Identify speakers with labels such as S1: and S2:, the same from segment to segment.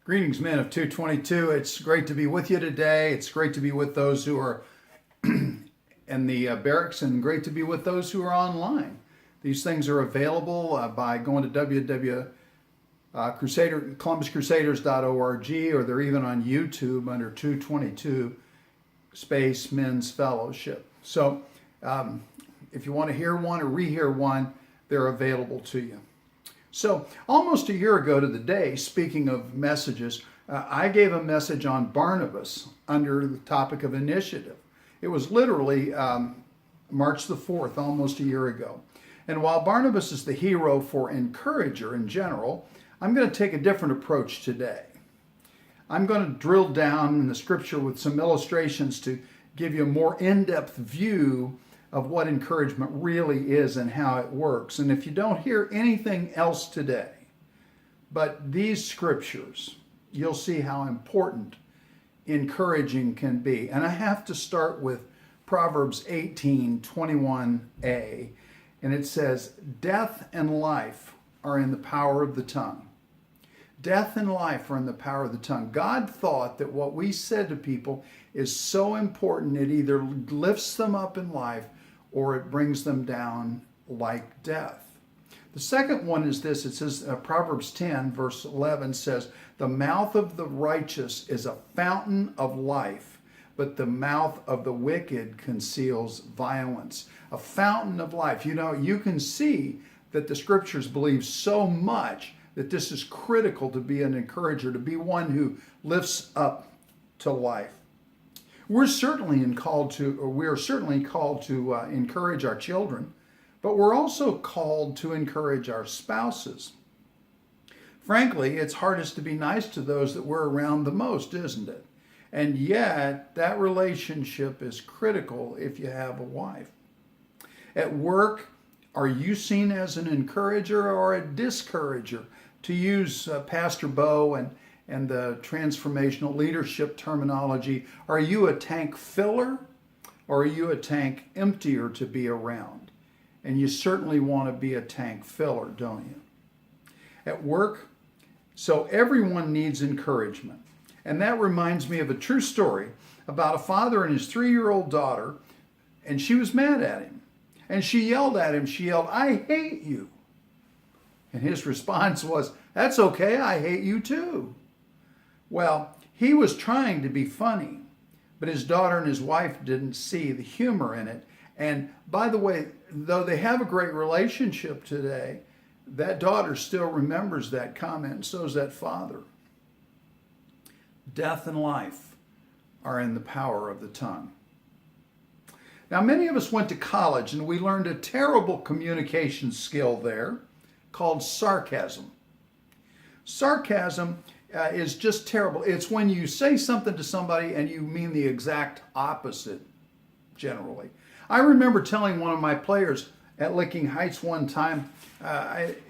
S1: Greetings, men of 222. It's great to be with you today. It's great to be with those who are in the barracks and great to be with those who are online. These things are available by going to columbuscrusaders.org, or they're even on YouTube under 222 space Men's Fellowship. So if you want to hear one or rehear one, they're available to you. So almost a year ago to the day, speaking of messages, I gave a message on Barnabas under the topic of initiative. It was literally March the 4th, almost a year ago. And while Barnabas is the hero for encourager in general, I'm going to take a different approach today. I'm going to drill down in the scripture with some illustrations to give you a more in-depth view of what encouragement really is and how it works. And if you don't hear anything else today but these scriptures, you'll see how important encouraging can be. And I have to start with Proverbs 18:21a, and it says, "Death and life are in the power of the tongue." Death and life are in the power of the tongue. God thought that what we said to people is so important it either lifts them up in life or it brings them down like death. The second one is this. It says, Proverbs 10 verse 11 says, "The mouth of the righteous is a fountain of life, but the mouth of the wicked conceals violence." A fountain of life. You know, you can see that the scriptures believe so much that this is critical to be an encourager, to be one who lifts up to life. We are certainly called to encourage our children, but we're also called to encourage our spouses. Frankly, it's hardest to be nice to those that we're around the most, isn't it? And yet, that relationship is critical if you have a wife. At work, are you seen as an encourager or a discourager? To use Pastor Bo and the transformational leadership terminology, are you a tank filler or are you a tank emptier to be around? And you certainly want to be a tank filler, don't you? At work, so everyone needs encouragement. And that reminds me of a true story about a father and his 3-year-old daughter, and she was mad at him. And she yelled at him, she yelled, "I hate you." And his response was, "That's okay, I hate you too." Well, he was trying to be funny, but his daughter and his wife didn't see the humor in it. And by the way, though they have a great relationship today, that daughter still remembers that comment, and so does that father. Death and life are in the power of the tongue. Now, many of us went to college and we learned a terrible communication skill there called sarcasm. Sarcasm is just terrible. It's when you say something to somebody and you mean the exact opposite, generally. I remember telling one of my players at Licking Heights one time, it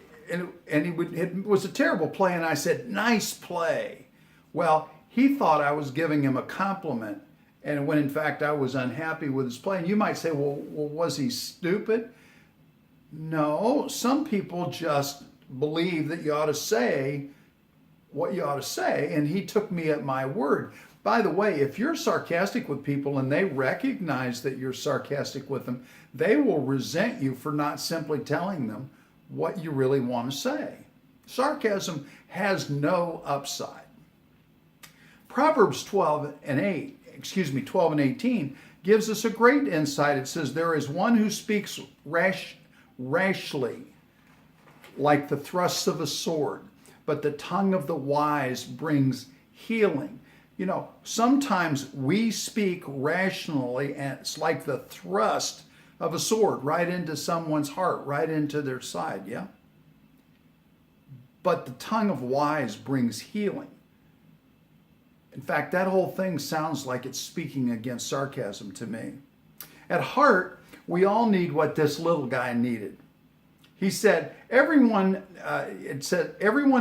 S1: was a terrible play, and I said, "Nice play." Well, he thought I was giving him a compliment, and when in fact I was unhappy with his play. And you might say, well, was he stupid? No, some people just believe that you ought to say what you ought to say, and he took me at my word. By the way, if you're sarcastic with people and they recognize that you're sarcastic with them, they will resent you for not simply telling them what you really want to say. Sarcasm has no upside. Proverbs 12 and 18 gives us a great insight. It says, "There is one who speaks rashly, like the thrusts of a sword, but the tongue of the wise brings healing." You know, sometimes we speak rationally, and it's like the thrust of a sword right into someone's heart, right into their side, yeah? But the tongue of wise brings healing. In fact, that whole thing sounds like it's speaking against sarcasm to me. At heart, we all need what this little guy needed. He said, everyone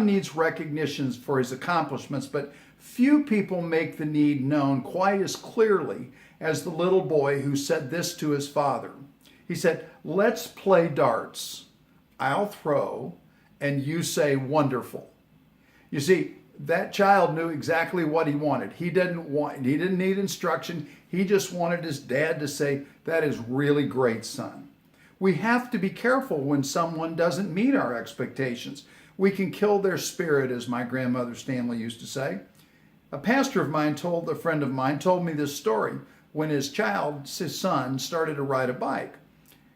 S1: needs recognitions for his accomplishments, but few people make the need known quite as clearly as the little boy who said this to his father. He said, "Let's play darts. I'll throw, and you say wonderful." You see, That child knew exactly what he wanted. He didn't need instruction. He just wanted his dad to say, "That is really great, son." We have to be careful when someone doesn't meet our expectations. We can kill their spirit, as my grandmother Stanley used to say. A pastor of mine a friend of mine told me this story when his son, started to ride a bike.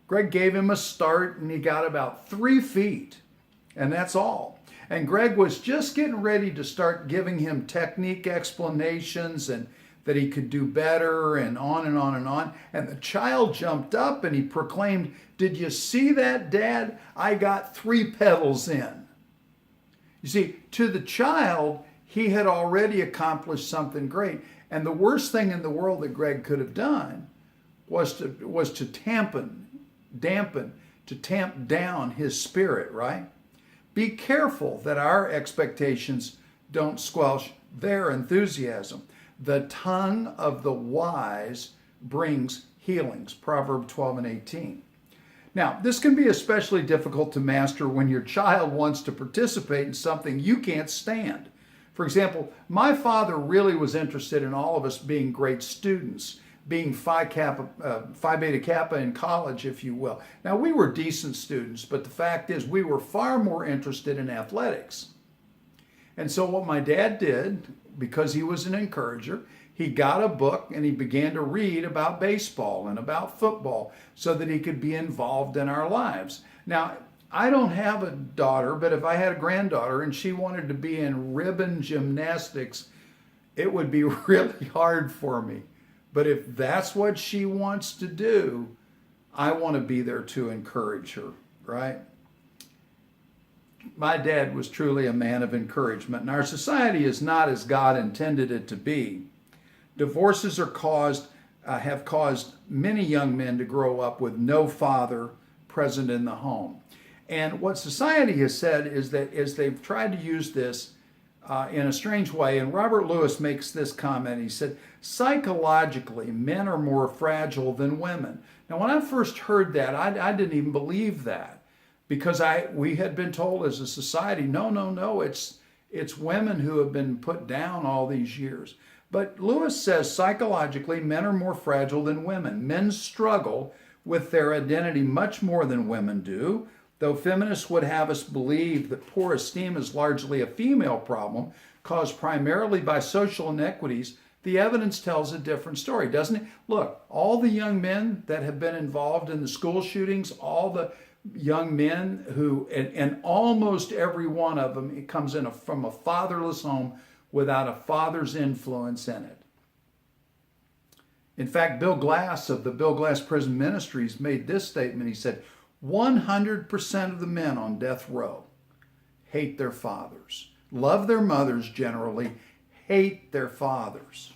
S1: Greg gave him a start and he got about 3 feet, and that's all. And Greg was just getting ready to start giving him technique explanations and that he could do better and on and on and on. And the child jumped up and he proclaimed, "Did you see that, Dad? I got 3 pedals in." You see, to the child, he had already accomplished something great. And the worst thing in the world that Greg could have done was to tamp down his spirit, right? Be careful that our expectations don't squelch their enthusiasm. The tongue of the wise brings healings, Proverbs 12 and 18. Now, this can be especially difficult to master when your child wants to participate in something you can't stand. For example, my father really was interested in all of us being great students, being Phi Beta Kappa in college, if you will. Now, we were decent students, but the fact is we were far more interested in athletics. And so what my dad did, because he was an encourager, he got a book and he began to read about baseball and about football so that he could be involved in our lives. Now, I don't have a daughter, but if I had a granddaughter and she wanted to be in ribbon gymnastics, it would be really hard for me. But if that's what she wants to do, I want to be there to encourage her, right? My dad was truly a man of encouragement, and our society is not as God intended it to be. Divorces have caused many young men to grow up with no father present in the home. And what society has said is that they've tried to use this in a strange way, and Robert Lewis makes this comment. He said, psychologically, men are more fragile than women. Now, when I first heard that, I didn't even believe that, because we had been told as a society, no, it's women who have been put down all these years. But Lewis says psychologically, men are more fragile than women. Men struggle with their identity much more than women do. Though feminists would have us believe that poor esteem is largely a female problem caused primarily by social inequities, the evidence tells a different story, doesn't it? Look, all the young men that have been involved in the school shootings, all the young men who, and almost every one of them, it comes from a fatherless home without a father's influence in it. In fact, Bill Glass of the Bill Glass Prison Ministries made this statement. He said, 100% of the men on death row hate their fathers, love their mothers generally, hate their fathers.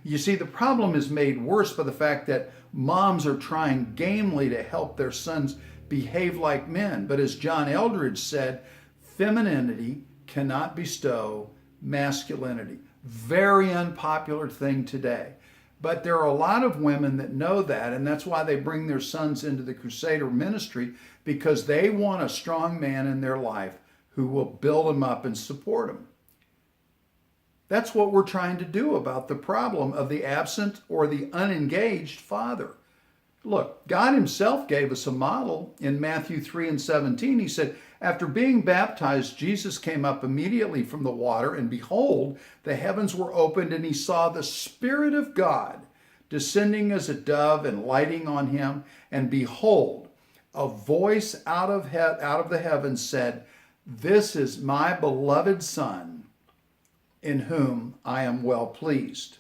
S1: You see, the problem is made worse by the fact that moms are trying gamely to help their sons behave like men. But as John Eldredge said, femininity cannot bestow masculinity. Very unpopular thing today. But there are a lot of women that know that, and that's why they bring their sons into the Crusader ministry, because they want a strong man in their life who will build them up and support them. That's what we're trying to do about the problem of the absent or the unengaged father. Look, God himself gave us a model in Matthew 3 and 17. He said, after being baptized, Jesus came up immediately from the water, and behold, the heavens were opened, and he saw the Spirit of God descending as a dove and lighting on him. And behold, a voice out of the heavens said, "This is my beloved Son, in whom I am well pleased."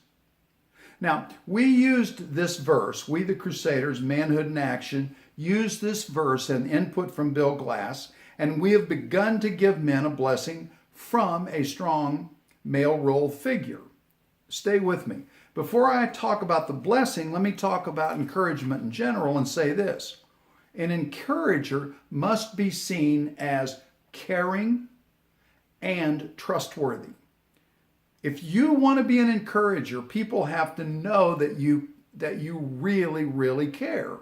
S1: Now, we used this verse, we the Crusaders, Manhood in Action, used this verse and input from Bill Glass, and we have begun to give men a blessing from a strong male role figure. Stay with me. Before I talk about the blessing, let me talk about encouragement in general and say this. An encourager must be seen as caring and trustworthy. If you want to be an encourager, people have to know that you really, really care.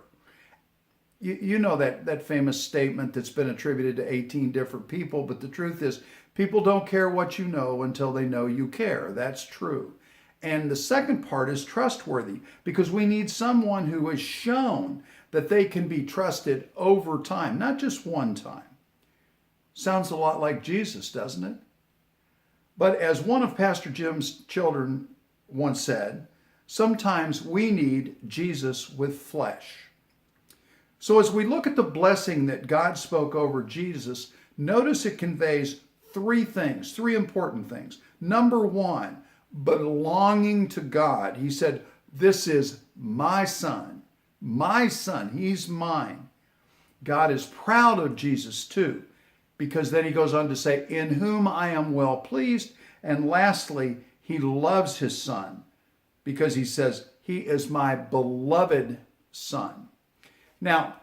S1: You know that famous statement that's been attributed to 18 different people, but the truth is, people don't care what you know until they know you care. That's true. And the second part is trustworthy, because we need someone who has shown that they can be trusted over time, not just one time. Sounds a lot like Jesus, doesn't it? But as one of Pastor Jim's children once said, sometimes we need Jesus with flesh. So as we look at the blessing that God spoke over Jesus, notice it conveys three things, three important things. Number one, belonging to God. He said, this is my son, he's mine. God is proud of Jesus too, because then he goes on to say, in whom I am well pleased. And lastly, he loves his son, because he says, he is my beloved son. Now,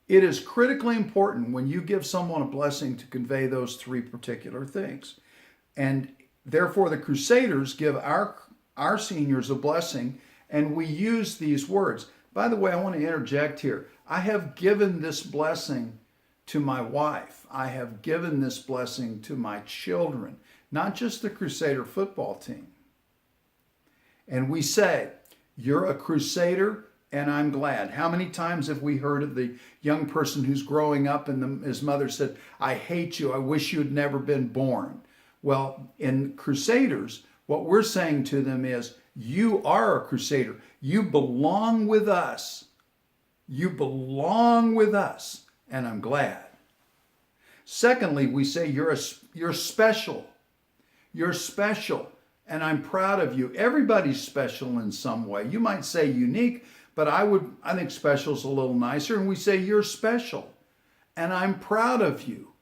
S1: it is critically important when you give someone a blessing to convey those three particular things. And therefore, the Crusaders give our seniors a blessing, and we use these words. By the way, I want to interject here. I have given this blessing to my wife. I have given this blessing to my children, not just the Crusader football team. And we say, you're a Crusader, and I'm glad. How many times have we heard of the young person who's growing up and his mother said, I hate you, I wish you had never been born. Well, in Crusaders, what we're saying to them is, you are a Crusader. You belong with us. You belong with us, and I'm glad. Secondly, we say you're special. You're special, and I'm proud of you. Everybody's special in some way. You might say unique, but I think special is a little nicer, and we say you're special, and I'm proud of you.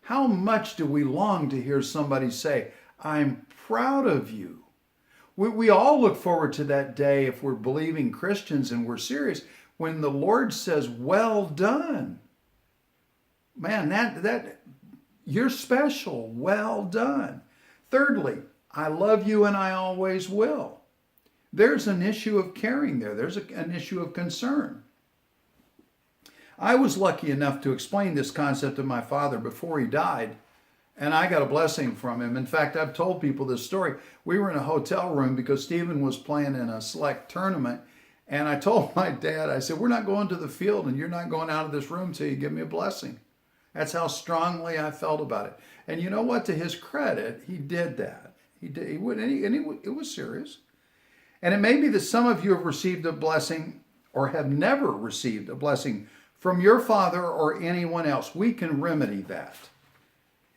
S1: How much do we long to hear somebody say, I'm proud of you? We all look forward to that day, if we're believing Christians and we're serious, when the Lord says, well done. Man, that you're special. Well done. Thirdly, I love you and I always will. There's an issue of caring there. There's an issue of concern. I was lucky enough to explain this concept to my father before he died, and I got a blessing from him. In fact, I've told people this story. We were in a hotel room because Stephen was playing in a select tournament, and I told my dad, I said, we're not going to the field, and you're not going out of this room till you give me a blessing. That's how strongly I felt about it. And you know what? To his credit, he did that. He did. He would, and it was serious. And it may be that some of you have received a blessing or have never received a blessing from your father or anyone else. We can remedy that.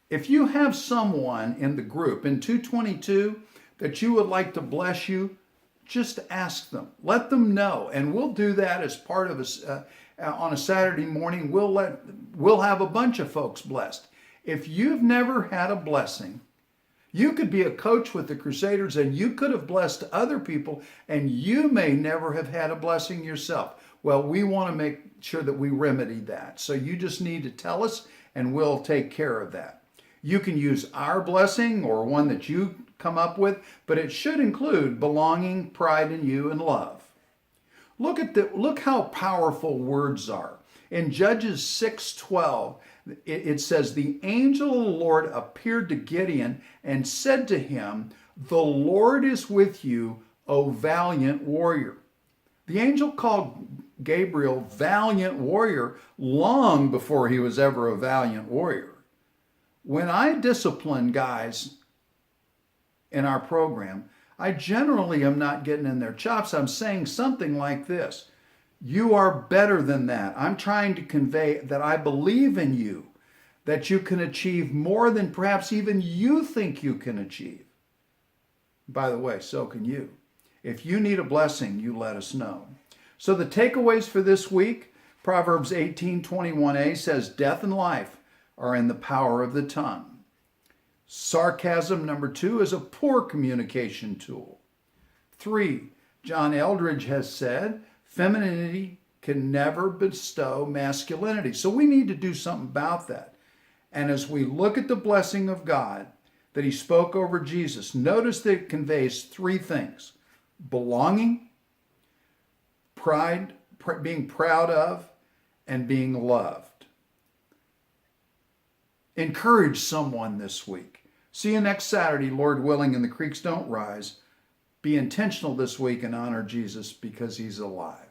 S1: If you have someone in the group in 222 that you would like to bless you, just ask them. Let them know, and we'll do that as part of on a Saturday morning. We'll have a bunch of folks blessed. If you've never had a blessing, you could be a coach with the Crusaders, and you could have blessed other people, and you may never have had a blessing yourself. Well, we want to make sure that we remedy that. So you just need to tell us, and we'll take care of that. You can use our blessing or one that you come up with, but it should include belonging, pride in you, and love. Look how powerful words are. In Judges 6:12, it says, the angel of the Lord appeared to Gideon and said to him, the Lord is with you, O valiant warrior. The angel called Gabriel valiant warrior long before he was ever a valiant warrior. When I discipline guys in our program, I generally am not getting in their chops. I'm saying something like this. You are better than that. I'm trying to convey that I believe in you, that you can achieve more than perhaps even you think you can achieve. By the way, so can you. If you need a blessing, you let us know. So the takeaways for this week, Proverbs 18:21a says, death and life are in the power of the tongue. Sarcasm, number 2, is a poor communication tool. 3, John Eldridge has said, femininity can never bestow masculinity. So we need to do something about that. And as we look at the blessing of God that he spoke over Jesus, notice that it conveys 3 things: belonging, pride being proud of, and being loved. Encourage someone this week. See you next Saturday, Lord willing, and the creeks don't rise. Be intentional this week and honor Jesus because he's alive.